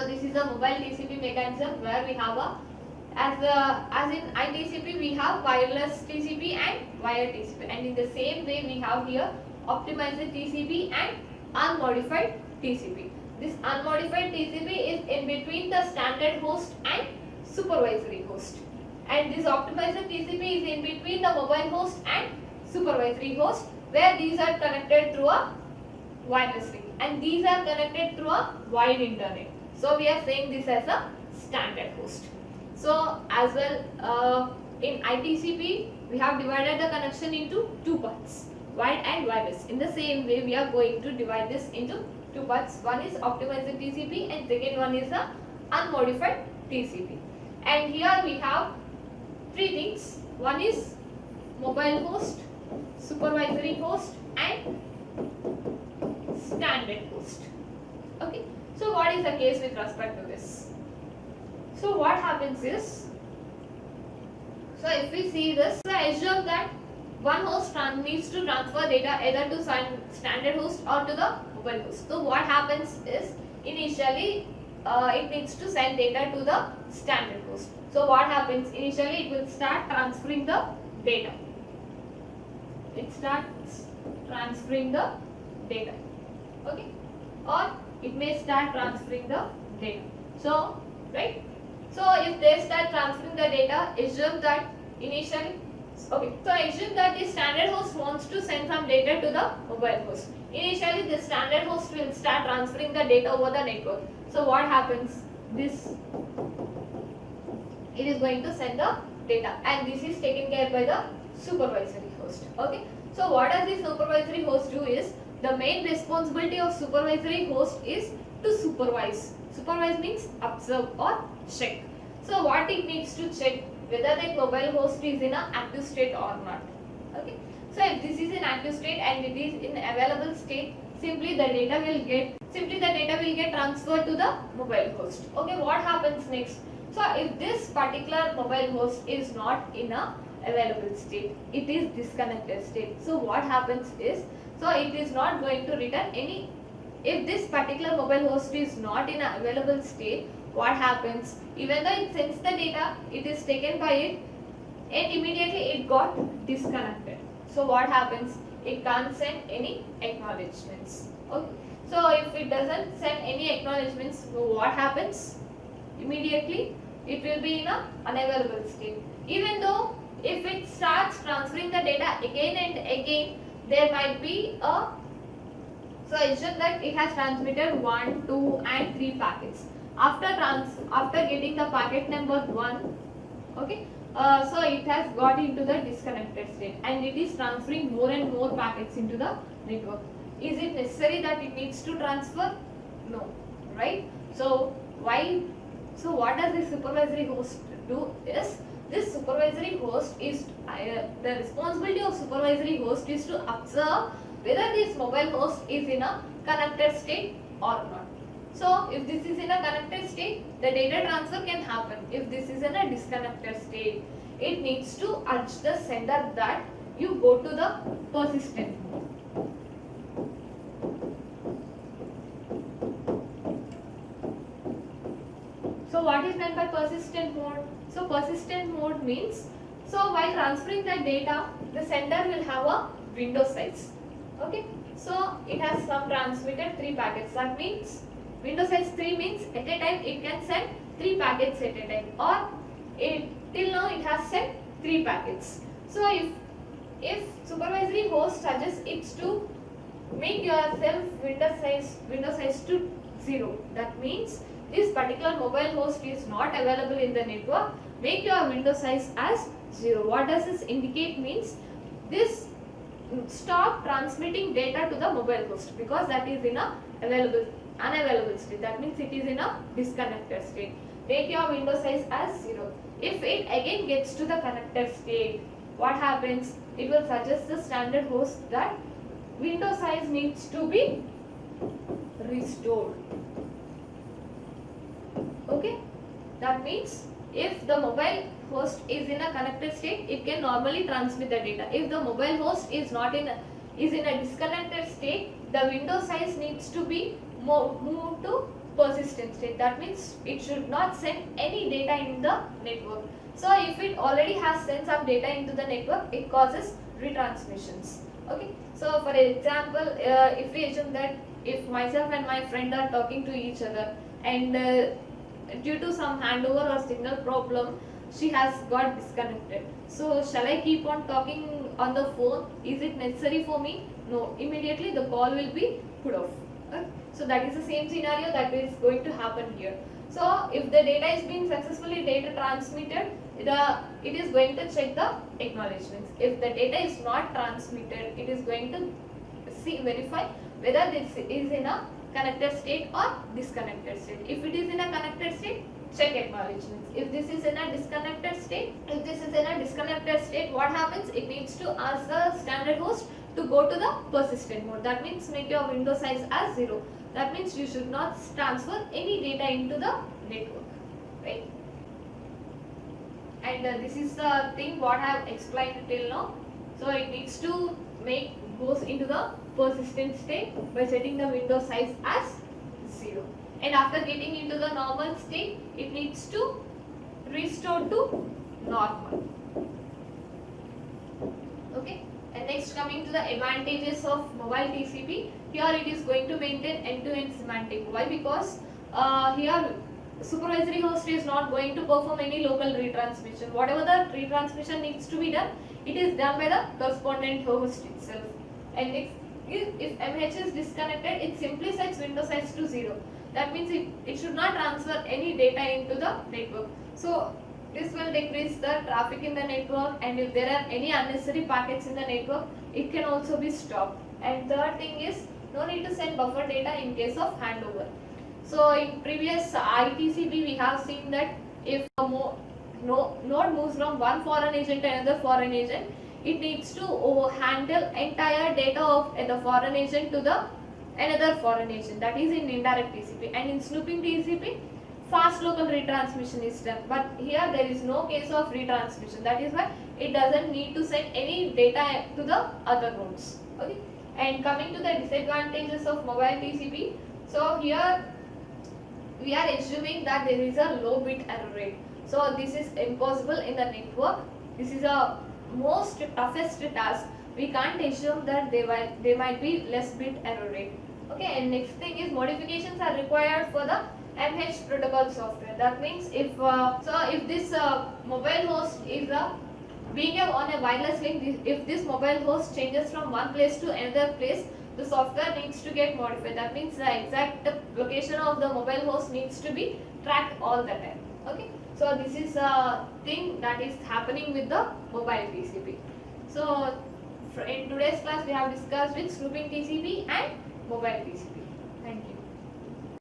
So this is a mobile TCP mechanism where we have a as in iTCP we have wireless TCP and wired TCP, and in the same way we have here optimized TCP and unmodified TCP. This unmodified TCP is in between the standard host and supervisory host, and this optimized TCP is in between the mobile host and supervisory host, where these are connected through a wireless link and these are connected through a wide internet. So we are saying this as a standard host. So as well in iTCP we have divided the connection into two parts, wide and wireless. In the same way we are going to divide this into two parts. One is optimized TCP and second one is the unmodified TCP. And here we have three things. One is mobile host, supervisory host and standard host. Okay. So what is the case with respect to this? So what happens is, so if we see this, so assume that one host needs to transfer data either to standard host or to the mobile host. So what happens is, initially it needs to send data to the standard host. So what happens, initially it will start transferring the data. It starts transferring the data. Okay, or it may start transferring the data. So right. So if they start transferring the data, assume that initially, okay, so assume that the standard host wants to send some data to the mobile host. Initially the standard host will start transferring the data over the network. So what happens? It is going to send the data, and this is taken care by the supervisory host. Okay. So what does the supervisory host do is, the main responsibility of supervisory host is to supervise. Supervise means observe or check. So what it needs to check, whether the mobile host is in an active state or not. Okay. So if this is in active state and it is in available state, simply the data will get transferred to the mobile host. Okay. What happens next? So if this particular mobile host is not in a available state, it is disconnected state. So what happens is, so it is not going to return any. If this particular mobile host is not in an available state, what happens? Even though it sends the data, it is taken by it and immediately it got disconnected. So what happens? It can't send any acknowledgements. Okay. So if it doesn't send any acknowledgements, what happens? Immediately it will be in an unavailable state. Even though if it starts transferring the data again and again, there might be a, so assume that it has transmitted 1, 2 and 3 packets. After getting the packet number 1, okay, so it has got into the disconnected state and it is transferring more and more packets into the network. Is it necessary that it needs to transfer? No, right? So why? So what does the supervisory host do is, this supervisory host is, the responsibility of supervisory host is to observe whether this mobile host is in a connected state or not. So if this is in a connected state, the data transfer can happen. If this is in a disconnected state, it needs to urge the sender that you go to the persistent mode. So what is meant by persistent mode? So persistent mode means, so while transferring the data, the sender will have a window size. Okay. So it has some transmitted 3 packets. That means window size 3 means at a time it can send 3 packets at a time, or till now it has sent 3 packets. So if supervisory host suggests it to make yourself window size to 0, that means this particular mobile host is not available in the network, make your window size as 0. What does this indicate? Means this stop transmitting data to the mobile host, because that is in a unavailable state. That means it is in a disconnected state. Make your window size as 0. If it again gets to the connected state, what happens? It will suggest the standard host that window size needs to be restored. Okay. That means if the mobile host is in a connected state, it can normally transmit the data. If the mobile host is in a disconnected state, the window size needs to be moved to persistent state. That means it should not send any data in the network. So if it already has sent some data into the network, it causes retransmissions. Okay. So for example, if we assume that if myself and my friend are talking to each other, and due to some handover or signal problem, she has got disconnected. So shall I keep on talking on the phone? Is it necessary for me? No. Immediately the call will be put off. Okay? So that is the same scenario that is going to happen here. So if the data is being successfully data transmitted, it is going to check the acknowledgements. If the data is not transmitted, it is going to verify whether this is in a connected state or disconnected state. If it is in a connected state, check acknowledgements. If this is in a disconnected state, what happens? It needs to ask the standard host to go to the persistent mode. That means make your window size as 0. That means you should not transfer any data into the network, right? And this is the thing what I have explained till now. So it needs to goes into the persistent state by setting the window size as 0. And after getting into the normal state, it needs to restore to normal. Okay. And next, coming to the advantages of mobile TCP, here it is going to maintain end-to-end semantic. Why? Because here supervisory host is not going to perform any local retransmission. Whatever the retransmission needs to be done, it is done by the correspondent host itself. And next, if MH is disconnected, it simply sets window size to 0. That means it should not transfer any data into the network. So this will decrease the traffic in the network, and if there are any unnecessary packets in the network, it can also be stopped. And third thing is, no need to send buffer data in case of handover. So in previous ITCP, we have seen that if a node moves from one foreign agent to another foreign agent, it needs to handle entire data of the foreign agent to the another foreign agent. That is in indirect TCP. And in snooping TCP, fast local retransmission is done. But here there is no case of retransmission. That is why it doesn't need to send any data to the other nodes. Okay. And coming to the disadvantages of mobile TCP, so here we are assuming that there is a low bit error rate. So this is impossible in the network. This is a most toughest task. We can't assume that there might be less bit error rate. Okay, and next thing is modifications are required for the MH protocol software. That means if this mobile host is being on a wireless link, if this mobile host changes from one place to another place, the software needs to get modified. That means the exact location of the mobile host needs to be tracked all the time. Okay, so this is a thing that is happening with the mobile TCP. So in today's class we have discussed with snooping TCP and mobile TCP. Thank you.